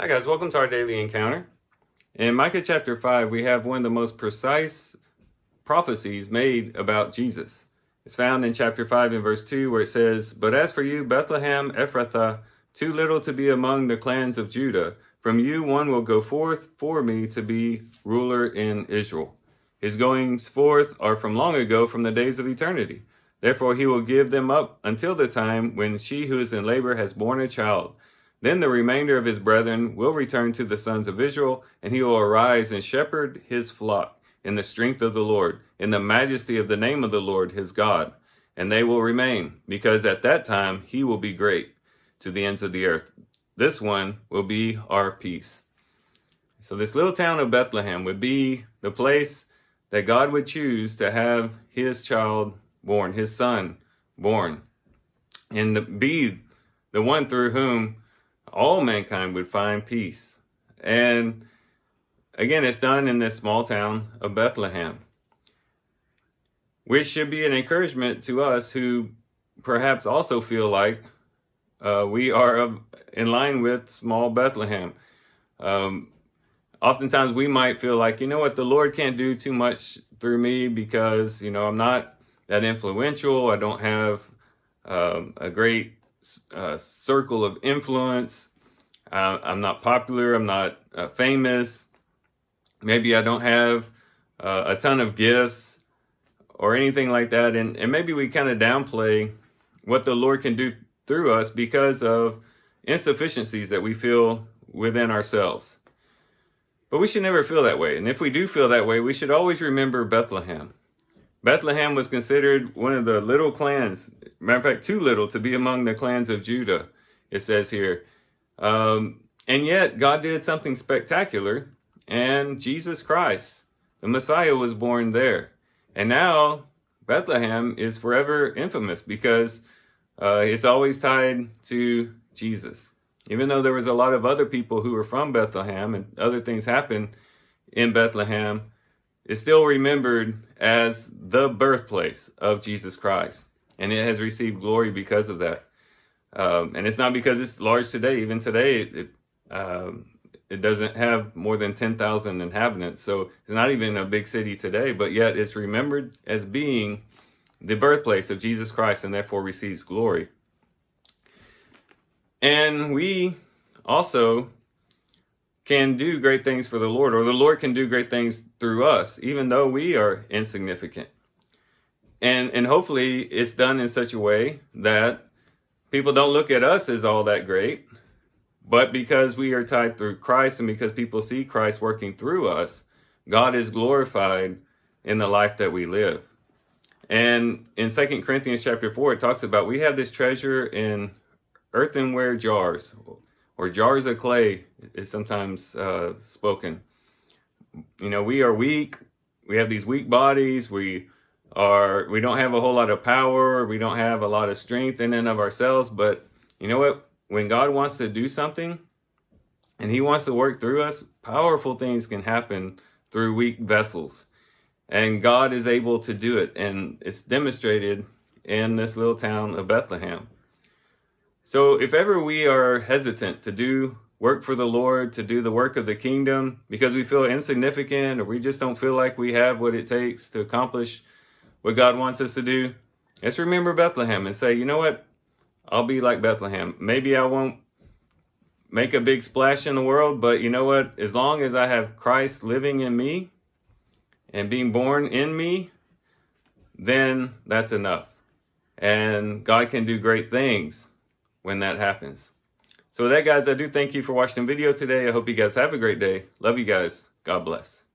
Hi guys, welcome to our daily encounter. In Micah chapter 5, we have one of the most precise prophecies made about Jesus. It's found in chapter 5 and verse 2 where it says, "But as for you, Bethlehem Ephrathah, too little to be among the clans of Judah, from you one will go forth for me to be ruler in Israel. His goings forth are from long ago, from the days of eternity. Therefore he will give them up until the time when she who is in labor has borne a child. Then the remainder of his brethren will return to the sons of Israel, and he will arise and shepherd his flock in the strength of the Lord, in the majesty of the name of the Lord his God. And they will remain, because at that time he will be great to the ends of the earth. This one will be our peace." So this little town of Bethlehem would be the place that God would choose to have his child born, his son born, and be the one through whom all mankind would find peace. And again, it's done in this small town of Bethlehem, which should be an encouragement to us who perhaps also feel like we are in line with small Bethlehem. Oftentimes we might feel like, you know what, the Lord can't do too much through me because, I'm not that influential. I don't have a great circle of influence. I'm not popular. I'm not famous. Maybe I don't have a ton of gifts or anything like that. And maybe we kind of downplay what the Lord can do through us because of insufficiencies that we feel within ourselves. But we should never feel that way. And if we do feel that way, we should always remember Bethlehem. Bethlehem was considered one of the little clans, matter of fact, too little to be among the clans of Judah, it says here. And yet God did something spectacular, and Jesus Christ, the Messiah, was born there. And now Bethlehem is forever infamous because it's always tied to Jesus. Even though there was a lot of other people who were from Bethlehem and other things happened in Bethlehem, it's still remembered as the birthplace of Jesus Christ. And it has received glory because of that. And it's not because it's large today. Even today, it doesn't have more than 10,000 inhabitants. So it's not even a big city today, but yet it's remembered as being the birthplace of Jesus Christ and therefore receives glory. And we also can do great things for the Lord, or the Lord can do great things through us, even though we are insignificant. And hopefully it's done in such a way that people don't look at us as all that great, but because we are tied through Christ and because people see Christ working through us, God is glorified in the life that we live. And in 2 Corinthians chapter 4, it talks about we have this treasure in earthenware jars, or jars of clay is sometimes spoken. We are weak. We have these weak bodies. We don't have a whole lot of power. We don't have a lot of strength in and of ourselves. But you know what? When God wants to do something and he wants to work through us, powerful things can happen through weak vessels. And God is able to do it. And it's demonstrated in this little town of Bethlehem. So if ever we are hesitant to do work for the Lord, to do the work of the kingdom, because we feel insignificant or we just don't feel like we have what it takes to accomplish what God wants us to do, let's remember Bethlehem and say, you know what? I'll be like Bethlehem. Maybe I won't make a big splash in the world, but you know what? As long as I have Christ living in me and being born in me, then that's enough. And God can do great things when that happens. So with that, guys, I do thank you for watching the video today. I hope you guys have a great day. Love you guys. God bless.